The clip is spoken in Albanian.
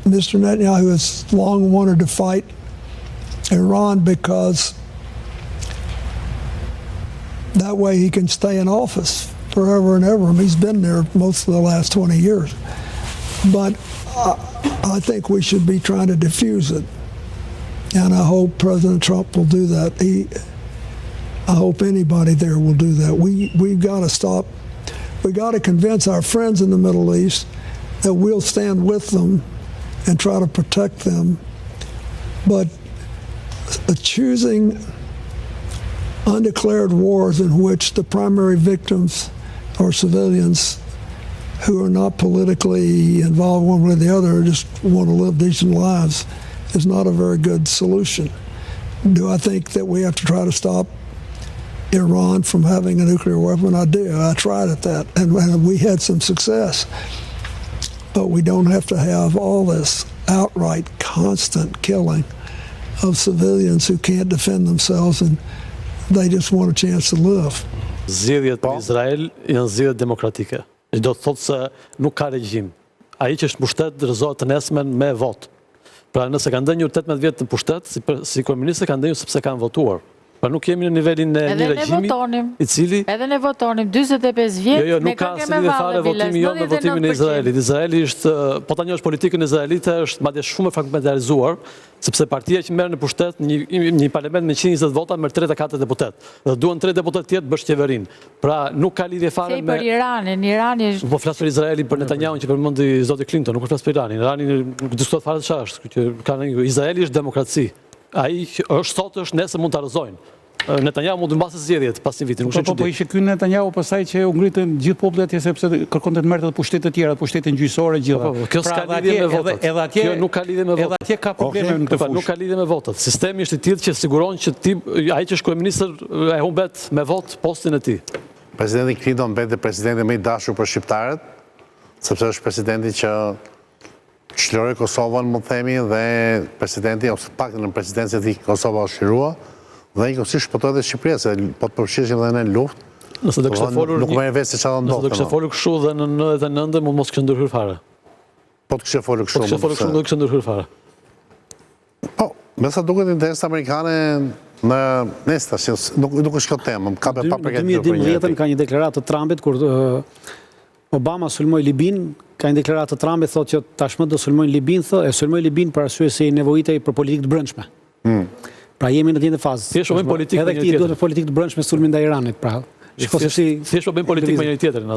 Mr. Netanyahu has long wanted to fight Iran because that way he can stay in office forever and ever. I mean, he's been there most of the last 20 years. But I think we should be trying to diffuse it. And I hope President Trump will do that. I hope anybody there will do that. We've got to stop. We got to convince our friends in the Middle East that we'll stand with them and try to protect them. But choosing undeclared wars in which the primary victims are civilians who are not politically involved one way or the other, just want to live decent lives, is not a very good solution. Do I think that we have to try to stop Iran from having a nuclear weapon? I do. I tried at that, and we had some success. But we don't have to have all this outright, constant killing of civilians who can't defend themselves and they just want a chance to live. Zgjedhjet në Izrael janë zgjedhje demokratike. Do të thotë se nuk ka regjim. Ai që është në pushtet rrezohet të nesmen me votë. Pra nëse kanë ndenjur 18 vjet në pushtet, si komunistë kanë ndenjur sepse kanë votuar. Pra nuk jemi në nivelin e një regjimi i cili... Edhe ne votonim 45 vjet me këngë me fare votimi jo me votimin e Izraelit. Izraeli është, po ta njohësh politikën izraelite, është madje shumë e fragmentarizuar, sepse partia që merr në pushtet një parlament me 120 vota merr 3 e 4 deputet. Dhe duan 3 deputet tjetër bësh qeverinë. Pra nuk ka lidhje fare me për Iranin. Irani është... Po flas për Izraelin, për Netanyahu që përmendi zoti Clinton, nuk flas për Iranin. Irani nuk diskutohet fare çfarë është. Izraeli është demokraci. Ai është sot, është nesër mund ta rrëzojnë. Netanyahu mund të mbasë zgjedhjet pas një viti, nuk është çudi. Po ishte ky Netanyahu pastaj që u ngritën gjithë popullet atje sepse kërkonte të merrte pushtete të tjera, pushtetin gjyqësore gjitha. Kjo s'ka lidhje me votat. Edhe atje nuk ka lidhje me votat. Edhe atje ka probleme në këtë fushë. Nuk ka lidhje me votat. Sistemi është i tillë që siguron që ai që është kryeministër e humbet me vot postin e tij. Presidenti Clinton mbetet presidenti më i dashur për shqiptarët, sepse është presidenti që çliroi Kosovën, më themi, dhe presidenti ose paktën në presidencën e tij Kosova u shirua. Dhe njëkohësisht shpëtoi edhe Shqipëria, se po të përfshiheshim edhe ne në luftë. Nëse do kishte folur nuk merr vesh se çfarë ndodh. Nëse do kishte folur kështu dhe në 99 mund mos kishte ndërhyr fare. Po të kishte folur kështu. Po të kishte folur kështu do kishte ndërhyr fare. Po, me sa duket interesat amerikane në nesta, nuk është kjo temë, ka pa përgatitur për një. 2012 ka një deklaratë të Trumpit kur Obama sulmoi Libin, ka një deklaratë të Trumpit thotë që tashmë do sulmojnë Libin, e sulmoi Libin për arsye se i nevojitej për politikë të brendshme. Pra jemi në të njëjtën fazë. Edhe këti duhet politikë të brendshme sulmin ndaj Iranit, pra. Thjesht po bëjmë politikë me njëri tjetrin.